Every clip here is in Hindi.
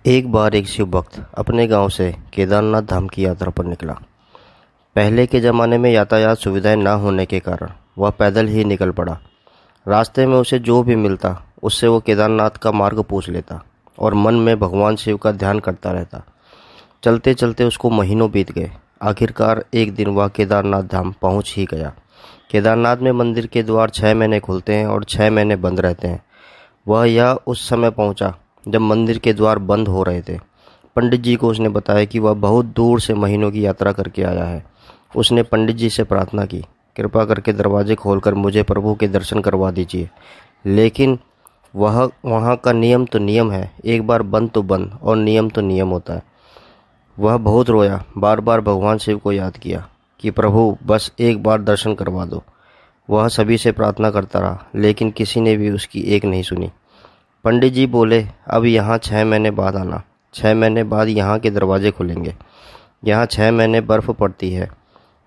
एक बार एक शिव भक्त अपने गांव से केदारनाथ धाम की यात्रा पर निकला। पहले के ज़माने में यातायात सुविधाएं न होने के कारण वह पैदल ही निकल पड़ा। रास्ते में उसे जो भी मिलता उससे वो केदारनाथ का मार्ग पूछ लेता और मन में भगवान शिव का ध्यान करता रहता। चलते चलते उसको महीनों बीत गए। आखिरकार एक दिन वह केदारनाथ धाम पहुंच ही गया। केदारनाथ में मंदिर के द्वार 6 महीने खुलते हैं और 6 महीने बंद रहते हैं। वह यह उस समय पहुंचा जब मंदिर के द्वार बंद हो रहे थे। पंडित जी को उसने बताया कि वह बहुत दूर से महीनों की यात्रा करके आया है। उसने पंडित जी से प्रार्थना की, कृपा करके दरवाजे खोलकर मुझे प्रभु के दर्शन करवा दीजिए। लेकिन वह वहाँ का नियम तो नियम है, एक बार बंद तो बंद और नियम तो नियम होता है। वह बहुत रोया, बार बार भगवान शिव को याद किया कि प्रभु बस एक बार दर्शन करवा दो। वह सभी से प्रार्थना करता रहा, लेकिन किसी ने भी उसकी एक नहीं सुनी। पंडित जी बोले, अब यहाँ 6 महीने बाद आना। 6 महीने बाद यहाँ के दरवाजे खुलेंगे। यहाँ 6 महीने बर्फ़ पड़ती है।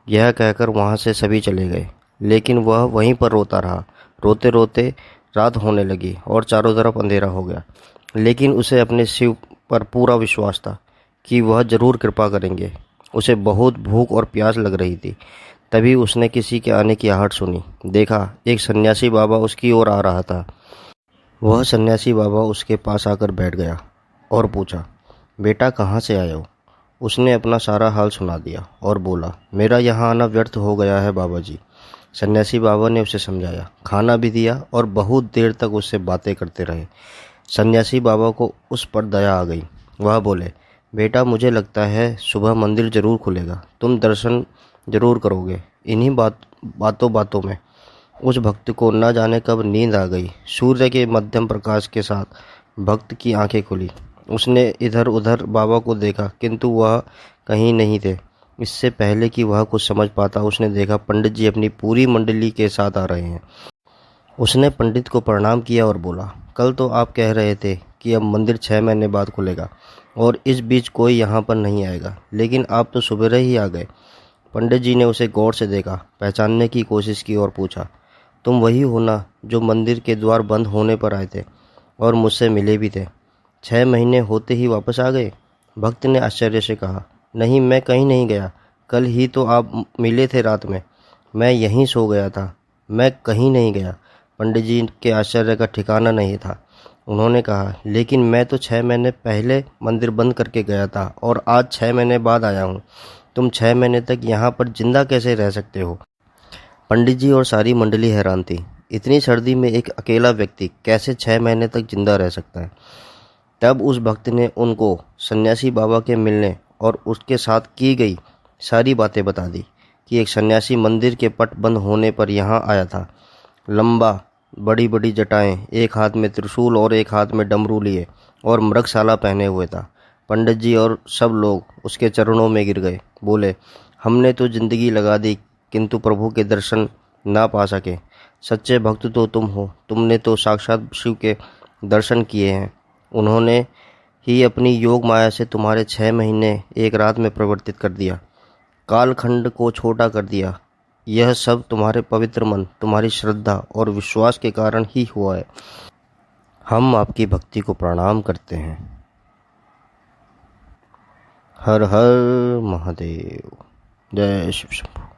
यह कहकर वहाँ से सभी चले गए, लेकिन वह वहीं पर रोता रहा। रोते रोते रात होने लगी और चारों तरफ अंधेरा हो गया। लेकिन उसे अपने शिव पर पूरा विश्वास था कि वह जरूर कृपा करेंगे। उसे बहुत भूख और प्यास लग रही थी। तभी उसने किसी के आने की आहट सुनी। देखा, एक सन्यासी बाबा उसकी ओर आ रहा था। वह सन्यासी बाबा उसके पास आकर बैठ गया और पूछा, बेटा कहाँ से आए हो? उसने अपना सारा हाल सुना दिया और बोला, मेरा यहाँ आना व्यर्थ हो गया है बाबा जी। सन्यासी बाबा ने उसे समझाया, खाना भी दिया और बहुत देर तक उससे बातें करते रहे। सन्यासी बाबा को उस पर दया आ गई। वह बोले, बेटा मुझे लगता है सुबह मंदिर जरूर खुलेगा, तुम दर्शन जरूर करोगे। इन्हीं बातों बातों में उस भक्त को न जाने कब नींद आ गई। सूर्य के मध्यम प्रकाश के साथ भक्त की आंखें खुली। उसने इधर उधर बाबा को देखा, किंतु वह कहीं नहीं थे। इससे पहले कि वह कुछ समझ पाता, उसने देखा पंडित जी अपनी पूरी मंडली के साथ आ रहे हैं। उसने पंडित को प्रणाम किया और बोला, कल तो आप कह रहे थे कि अब मंदिर 6 महीने बाद खुलेगा और इस बीच कोई यहाँ पर नहीं आएगा, लेकिन आप तो सुबह ही आ गए। पंडित जी ने उसे गौर से देखा, पहचानने की कोशिश की और पूछा, तुम वही हो ना जो मंदिर के द्वार बंद होने पर आए थे और मुझसे मिले भी थे? 6 महीने होते ही वापस आ गए? भक्त ने आश्चर्य से कहा, नहीं, मैं कहीं नहीं गया। कल ही तो आप मिले थे रात में। मैं यहीं सो गया था, मैं कहीं नहीं गया। पंडित जी के आश्चर्य का ठिकाना नहीं था। उन्होंने कहा, लेकिन मैं तो 6 महीने पहले मंदिर बंद करके गया था और आज 6 महीने बाद आया हूँ। तुम 6 महीने तक यहाँ पर जिंदा कैसे रह सकते हो? पंडित जी और सारी मंडली हैरान थी। इतनी सर्दी में एक अकेला व्यक्ति कैसे 6 महीने तक जिंदा रह सकता है? तब उस भक्त ने उनको सन्यासी बाबा के मिलने और उसके साथ की गई सारी बातें बता दी कि एक सन्यासी मंदिर के पट बंद होने पर यहाँ आया था। लंबा, बड़ी बड़ी जटाएं, एक हाथ में त्रिशूल और एक हाथ में डमरू लिए और मृगशाला पहने हुए था। पंडित जी और सब लोग उसके चरणों में गिर गए। बोले, हमने तो जिंदगी लगा दी किंतु प्रभु के दर्शन ना पा सके। सच्चे भक्त तो तुम हो, तुमने तो साक्षात शिव के दर्शन किए हैं। उन्होंने ही अपनी योग माया से तुम्हारे 6 महीने एक रात में परिवर्तित कर दिया, कालखंड को छोटा कर दिया। यह सब तुम्हारे पवित्र मन, तुम्हारी श्रद्धा और विश्वास के कारण ही हुआ है। हम आपकी भक्ति को प्रणाम करते हैं। हर हर महादेव। जय शिव शंभू।